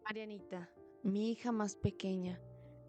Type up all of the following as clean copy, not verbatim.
Marianita, mi hija más pequeña,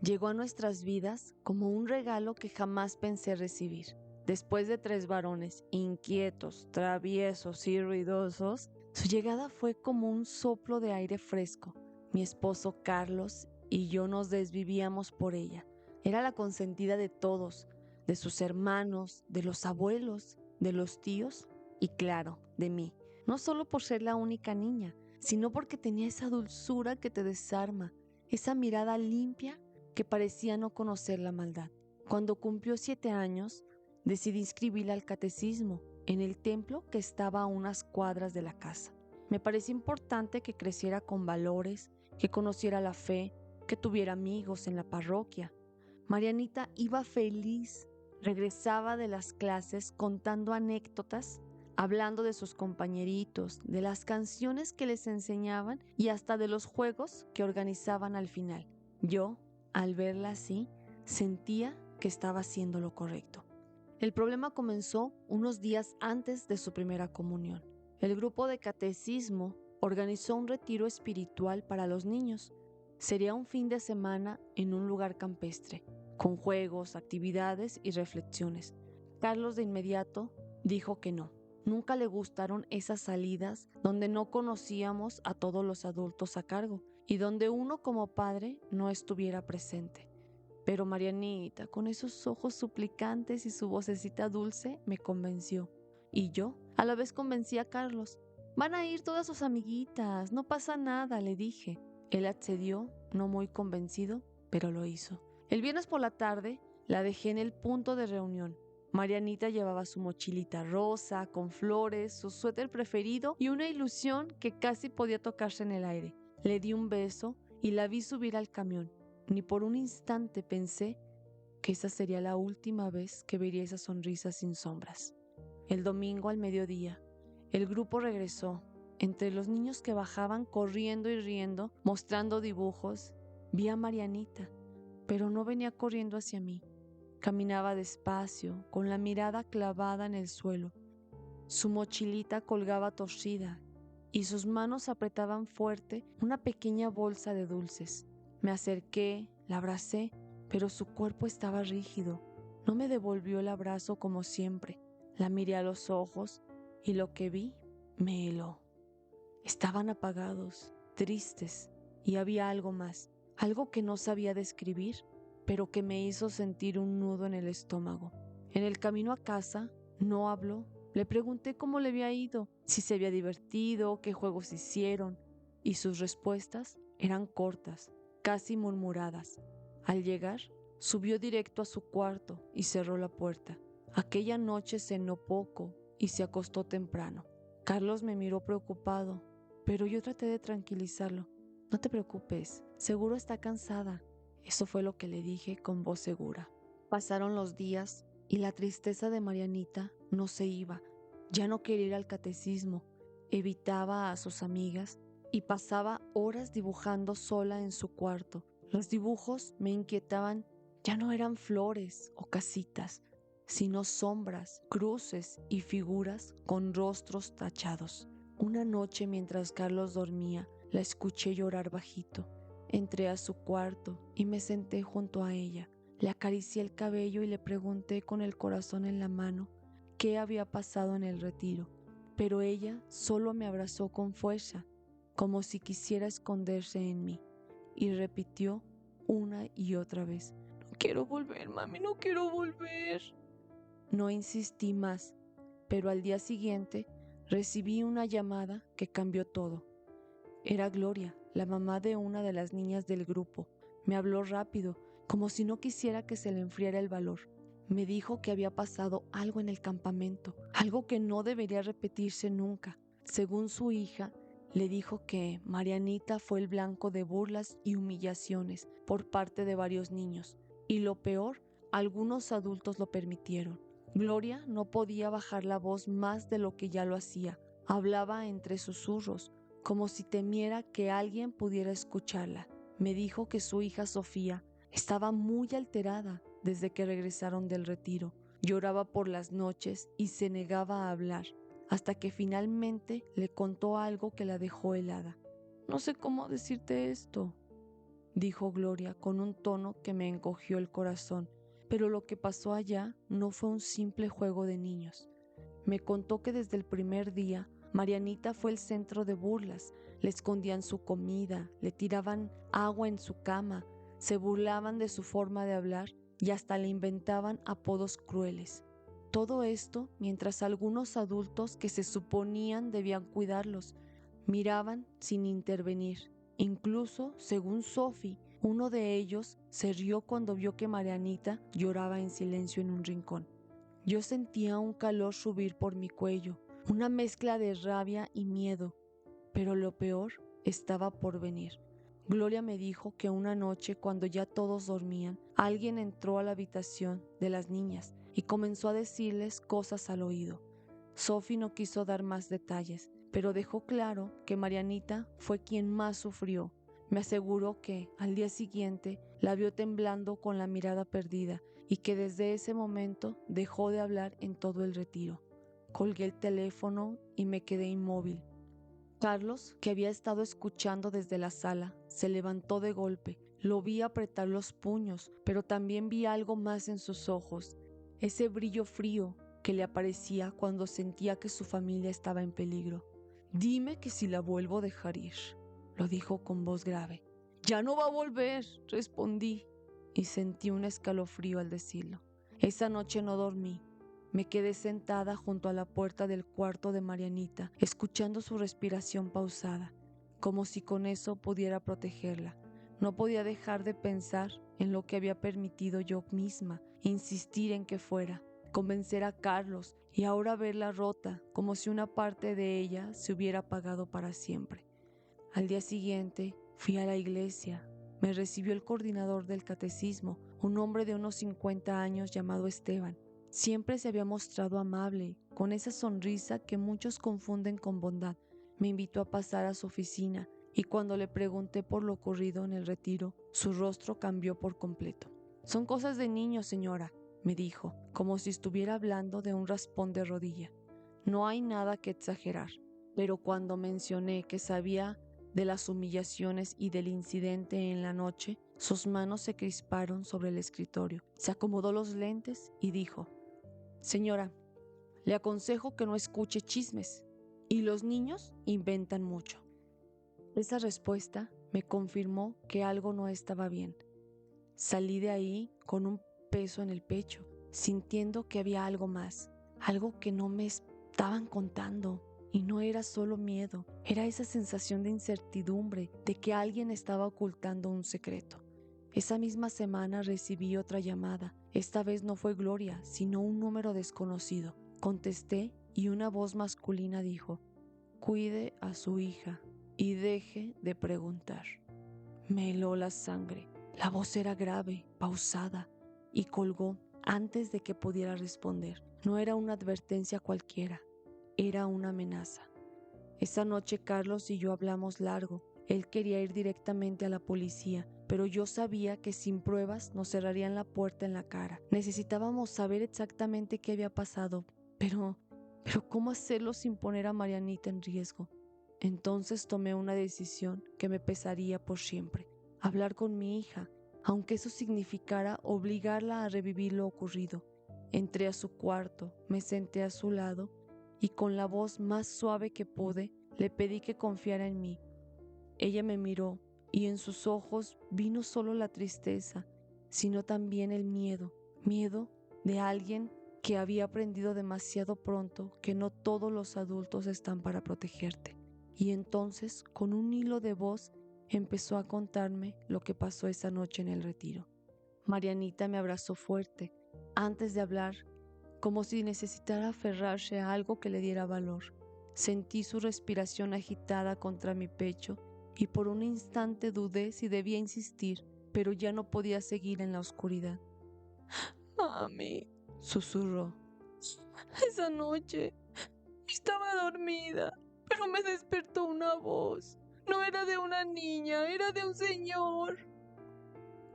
llegó a nuestras vidas como un regalo que jamás pensé recibir. Después de 3 varones inquietos, traviesos y ruidosos, su llegada fue como un soplo de aire fresco. Mi esposo Carlos y yo nos desvivíamos por ella. Era la consentida de todos, de sus hermanos, de los abuelos, de los tíos y claro, de mí. No solo por ser la única niña, sino porque tenía esa dulzura que te desarma, esa mirada limpia que parecía no conocer la maldad. Cuando cumplió 7 años, decidí inscribirla al catecismo en el templo que estaba a unas cuadras de la casa. Me parecía importante que creciera con valores, que conociera la fe, que tuviera amigos en la parroquia. Marianita iba feliz, regresaba de las clases contando anécdotas, hablando de sus compañeritos, de las canciones que les enseñaban y hasta de los juegos que organizaban al final. Yo, al verla así, sentía que estaba haciendo lo correcto. El problema comenzó unos días antes de su primera comunión. El grupo de catecismo organizó un retiro espiritual para los niños. Sería un fin de semana en un lugar campestre, con juegos, actividades y reflexiones. Carlos de inmediato dijo que no. Nunca le gustaron esas salidas donde no conocíamos a todos los adultos a cargo y donde uno como padre no estuviera presente. Pero Marianita, con esos ojos suplicantes y su vocecita dulce, me convenció. Y yo, a la vez convencí a Carlos. Van a ir todas sus amiguitas, no pasa nada, le dije. Él accedió, no muy convencido, pero lo hizo. El viernes por la tarde la dejé en el punto de reunión. Marianita llevaba su mochilita rosa, con flores, su suéter preferido y una ilusión que casi podía tocarse en el aire. Le di un beso y la vi subir al camión. Ni por un instante pensé que esa sería la última vez que vería esa sonrisa sin sombras. El domingo al mediodía, el grupo regresó. Entre los niños que bajaban corriendo y riendo, mostrando dibujos, vi a Marianita, pero no venía corriendo hacia mí. Caminaba despacio, con la mirada clavada en el suelo. Su mochilita colgaba torcida y sus manos apretaban fuerte una pequeña bolsa de dulces. Me acerqué, la abracé, pero su cuerpo estaba rígido. No me devolvió el abrazo como siempre. La miré a los ojos y lo que vi me heló. Estaban apagados, tristes, y había algo más, algo que no sabía describir, pero que me hizo sentir un nudo en el estómago. En el camino a casa, no habló. Le pregunté cómo le había ido, si se había divertido, qué juegos hicieron, y sus respuestas eran cortas, casi murmuradas. Al llegar, subió directo a su cuarto y cerró la puerta. Aquella noche cenó poco y se acostó temprano. Carlos me miró preocupado, pero yo traté de tranquilizarlo. No te preocupes, seguro está cansada. Eso fue lo que le dije con voz segura. Pasaron los días y la tristeza de Marianita no se iba. Ya no quería ir al catecismo, evitaba a sus amigas y pasaba horas dibujando sola en su cuarto. Los dibujos me inquietaban. Ya no eran flores o casitas, sino sombras, cruces y figuras con rostros tachados. Una noche mientras Carlos dormía, la escuché llorar bajito. Entré a su cuarto y me senté junto a ella. Le acaricié el cabello y le pregunté con el corazón en la mano qué había pasado en el retiro. Pero ella solo me abrazó con fuerza, como si quisiera esconderse en mí, y repitió una y otra vez: "No quiero volver, mami, no quiero volver". No insistí más, pero al día siguiente recibí una llamada que cambió todo. Era Gloria, la mamá de una de las niñas del grupo. Me habló rápido, como si no quisiera que se le enfriara el valor. Me dijo que había pasado algo en el campamento, algo que no debería repetirse nunca. Según su hija, le dijo que Marianita fue el blanco de burlas y humillaciones por parte de varios niños. Y lo peor, algunos adultos lo permitieron. Gloria no podía bajar la voz más de lo que ya lo hacía. Hablaba entre susurros, como si temiera que alguien pudiera escucharla. Me dijo que su hija Sofía estaba muy alterada desde que regresaron del retiro. Lloraba por las noches y se negaba a hablar, hasta que finalmente le contó algo que la dejó helada. no sé cómo decirte esto, dijo Gloria con un tono que me encogió el corazón, pero lo que pasó allá no fue un simple juego de niños. Me contó que desde el primer día Marianita fue el centro de burlas. Le escondían su comida, le tiraban agua en su cama, se burlaban de su forma de hablar y hasta le inventaban apodos crueles. Todo esto mientras algunos adultos que se suponían debían cuidarlos miraban sin intervenir. Incluso, según Sophie, uno de ellos se rió cuando vio que Marianita lloraba en silencio en un rincón. Yo sentía un calor subir por mi cuello, una mezcla de rabia y miedo, pero lo peor estaba por venir. Gloria me dijo que una noche, cuando ya todos dormían, alguien entró a la habitación de las niñas y comenzó a decirles cosas al oído. Sophie no quiso dar más detalles, pero dejó claro que Marianita fue quien más sufrió. Me aseguró que, al día siguiente, la vio temblando con la mirada perdida y que desde ese momento dejó de hablar en todo el retiro. Colgué el teléfono y me quedé inmóvil. Carlos, que había estado escuchando desde la sala, se levantó de golpe. Lo vi apretar los puños, pero también vi algo más en sus ojos, ese brillo frío que le aparecía cuando sentía que su familia estaba en peligro. «Dime que si la vuelvo a dejar ir», lo dijo con voz grave. «Ya no va a volver», respondí, y sentí un escalofrío al decirlo. Esa noche no dormí. Me quedé sentada junto a la puerta del cuarto de Marianita, escuchando su respiración pausada, como si con eso pudiera protegerla. No podía dejar de pensar en lo que había permitido yo misma, insistir en que fuera, convencer a Carlos y ahora verla rota, como si una parte de ella se hubiera apagado para siempre. Al día siguiente fui a la iglesia. Me recibió el coordinador del catecismo, un hombre de unos 50 años llamado Esteban. Siempre se había mostrado amable, con esa sonrisa que muchos confunden con bondad. Me invitó a pasar a su oficina y cuando le pregunté por lo ocurrido en el retiro, su rostro cambió por completo. «Son cosas de niños, señora», me dijo, como si estuviera hablando de un raspón de rodilla. «No hay nada que exagerar». Pero cuando mencioné que sabía de las humillaciones y del incidente en la noche, sus manos se crisparon sobre el escritorio. Se acomodó los lentes y dijo: «Señora, le aconsejo que no escuche chismes, y los niños inventan mucho». Esa respuesta me confirmó que algo no estaba bien. Salí de ahí con un peso en el pecho, sintiendo que había algo más, algo que no me estaban contando. Y no era solo miedo, era esa sensación de incertidumbre, de que alguien estaba ocultando un secreto. Esa misma semana recibí otra llamada. Esta vez no fue Gloria, sino un número desconocido. Contesté y una voz masculina dijo: «Cuide a su hija y deje de preguntar». Me heló la sangre. La voz era grave, pausada, y colgó antes de que pudiera responder. No era una advertencia cualquiera, era una amenaza. Esa noche Carlos y yo hablamos largo. Él quería ir directamente a la policía, pero yo sabía que sin pruebas nos cerrarían la puerta en la cara. Necesitábamos saber exactamente qué había pasado, pero ¿cómo hacerlo sin poner a Marianita en riesgo? Entonces tomé una decisión que me pesaría por siempre: hablar con mi hija, aunque eso significara obligarla a revivir lo ocurrido. Entré a su cuarto, me senté a su lado y con la voz más suave que pude le pedí que confiara en mí. Ella me miró y en sus ojos vi no solo la tristeza, sino también el miedo de alguien que había aprendido demasiado pronto que no todos los adultos están para protegerte. Y entonces, con un hilo de voz, empezó a contarme lo que pasó esa noche en el retiro. Marianita me abrazó fuerte. Antes de hablar, como si necesitara aferrarse a algo que le diera valor. Sentí su respiración agitada contra mi pecho y por un instante dudé si debía insistir, pero ya no podía seguir en la oscuridad. «Mami», susurró, «esa noche estaba dormida, pero me despertó una voz. No era de una niña, era de un señor».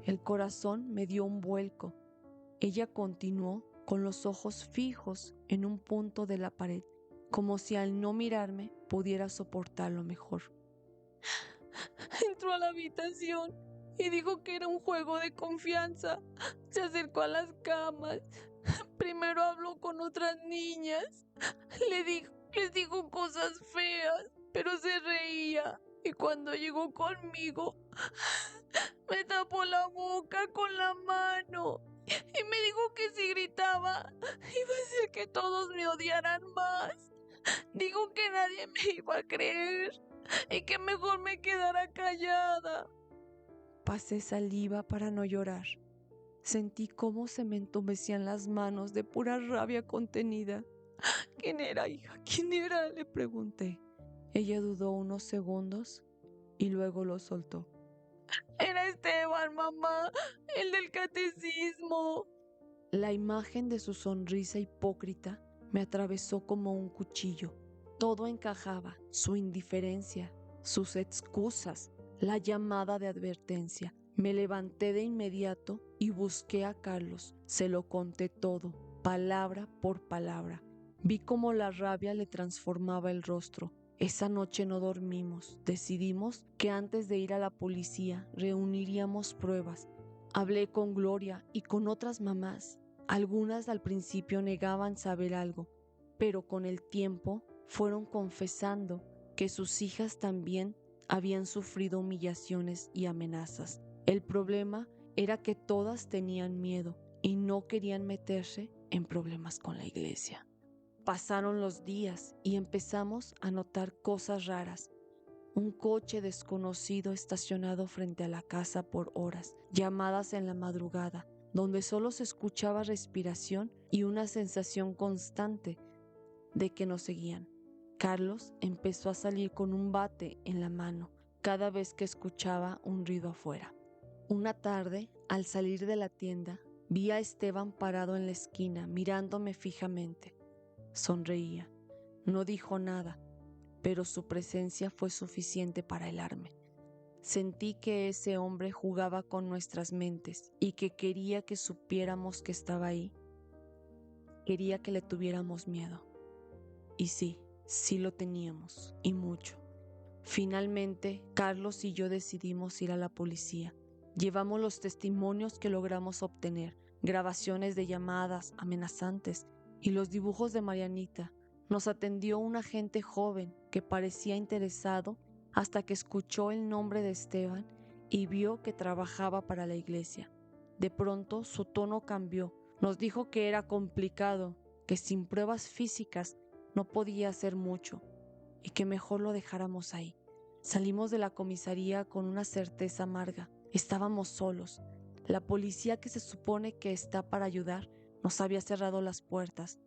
El corazón me dio un vuelco. Ella continuó con los ojos fijos en un punto de la pared, como si al no mirarme pudiera soportarlo mejor. Entró a la habitación y dijo que era un juego de confianza. Se acercó a las camas. Primero habló con otras niñas. Les dijo cosas feas, pero se reía. Y cuando llegó conmigo, me tapó la boca con la mano. Y me dijo que si gritaba, iba a hacer que todos me odiaran más. Dijo que nadie me iba a creer y que mejor me quedara callada. Pasé saliva para no llorar. Sentí cómo se me entumecían las manos de pura rabia contenida. ¿Quién era, hija? ¿Quién era?, le pregunté. Ella dudó unos segundos y luego lo soltó. Era Esteban, mamá, el del catecismo. La imagen de su sonrisa hipócrita me atravesó como un cuchillo. Todo encajaba: su indiferencia, sus excusas, la llamada de advertencia. Me levanté de inmediato y busqué a Carlos. Se lo conté todo, palabra por palabra. Vi cómo la rabia le transformaba el rostro. Esa noche no dormimos. Decidimos que antes de ir a la policía reuniríamos pruebas. Hablé con Gloria y con otras mamás. Algunas al principio negaban saber algo, pero con el tiempo fueron confesando que sus hijas también habían sufrido humillaciones y amenazas. El problema era que todas tenían miedo y no querían meterse en problemas con la iglesia. Pasaron los días y empezamos a notar cosas raras. Un coche desconocido estacionado frente a la casa por horas, llamadas en la madrugada, donde solo se escuchaba respiración y una sensación constante de que nos seguían. Carlos empezó a salir con un bate en la mano cada vez que escuchaba un ruido afuera. Una tarde, al salir de la tienda, vi a Esteban parado en la esquina mirándome fijamente. Sonreía. No dijo nada, pero su presencia fue suficiente para helarme. Sentí que ese hombre jugaba con nuestras mentes y que quería que supiéramos que estaba ahí. Quería que le tuviéramos miedo. Y sí, sí lo teníamos, y mucho. Finalmente, Carlos y yo decidimos ir a la policía. Llevamos los testimonios que logramos obtener, grabaciones de llamadas amenazantes y los dibujos de Marianita. Nos atendió un agente joven que parecía interesado hasta que escuchó el nombre de Esteban y vio que trabajaba para la iglesia. De pronto su tono cambió. Nos dijo que era complicado, que sin pruebas físicas no podía hacer mucho y que mejor lo dejáramos ahí. Salimos de la comisaría con una certeza amarga. Estábamos solos. La policía, que se supone que está para ayudar, nos había cerrado las puertas.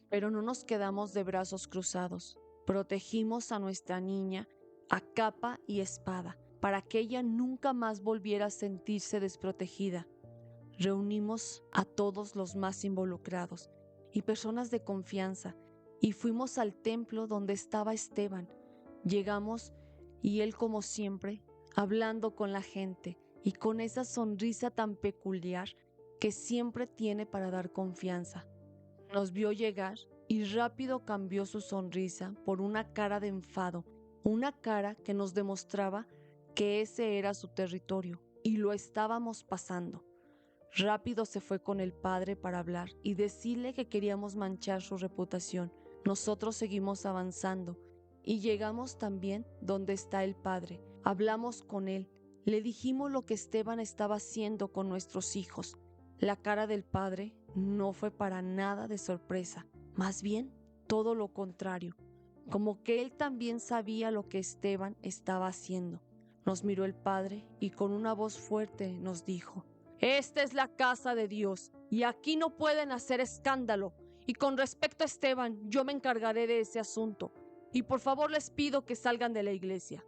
Pero no nos quedamos de brazos cruzados. Protegimos a nuestra niña a capa y espada para que ella nunca más volviera a sentirse desprotegida. Reunimos a todos los más involucrados y personas de confianza y fuimos al templo donde estaba Esteban. Llegamos y él, como siempre, hablando con la gente y con esa sonrisa tan peculiar que siempre tiene para dar confianza. Nos vio llegar y rápido cambió su sonrisa por una cara de enfado, una cara que nos demostraba que ese era su territorio y lo estábamos pasando. Rápido se fue con el padre para hablar y decirle que queríamos manchar su reputación. Nosotros seguimos avanzando y llegamos también donde está el padre. Hablamos con él, le dijimos lo que Esteban estaba haciendo con nuestros hijos. La cara del padre no fue para nada de sorpresa, más bien todo lo contrario, como que él también sabía lo que Esteban estaba haciendo. Nos miró el padre y con una voz fuerte nos dijo: «Esta es la casa de Dios y aquí no pueden hacer escándalo. Y con respecto a Esteban, yo me encargaré de ese asunto. Y por favor les pido que salgan de la iglesia».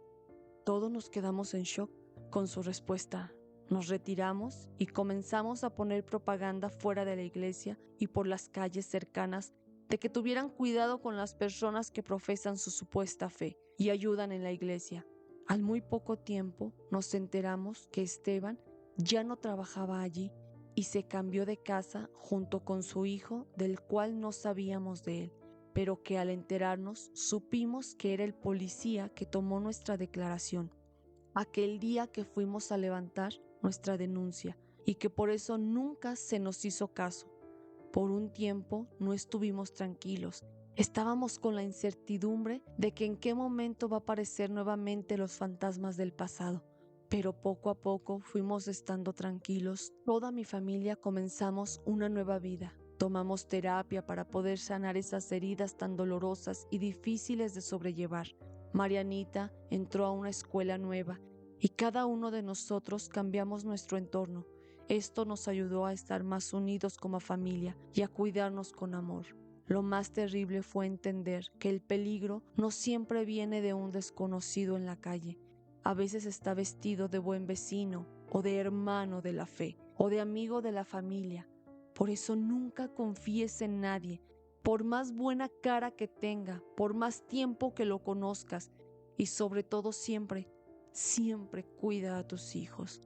Todos nos quedamos en shock con su respuesta. Nos retiramos y comenzamos a poner propaganda fuera de la iglesia y por las calles cercanas de que tuvieran cuidado con las personas que profesan su supuesta fe y ayudan en la iglesia. Al muy poco tiempo nos enteramos que Esteban ya no trabajaba allí y se cambió de casa junto con su hijo, del cual no sabíamos de él, pero que al enterarnos supimos que era el policía que tomó nuestra declaración. aquel día que fuimos a levantar nuestra denuncia y que por eso nunca se nos hizo caso. Por un tiempo no estuvimos tranquilos. Estábamos con la incertidumbre de que en qué momento va a aparecer nuevamente los fantasmas del pasado. Pero poco a poco fuimos estando tranquilos. Toda mi familia comenzamos una nueva vida. Tomamos terapia para poder sanar esas heridas tan dolorosas y difíciles de sobrellevar. Marianita entró a una escuela nueva y cada uno de nosotros cambiamos nuestro entorno. Esto nos ayudó a estar más unidos como familia y a cuidarnos con amor. Lo más terrible fue entender que el peligro no siempre viene de un desconocido en la calle. A veces está vestido de buen vecino o de hermano de la fe o de amigo de la familia. Por eso nunca confíes en nadie, por más buena cara que tenga, por más tiempo que lo conozcas y sobre todo siempre, siempre cuida a tus hijos.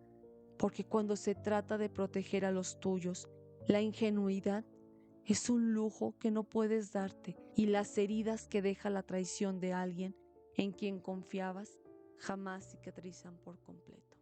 Porque cuando se trata de proteger a los tuyos, la ingenuidad es un lujo que no puedes darte y las heridas que deja la traición de alguien en quien confiabas jamás cicatrizan por completo.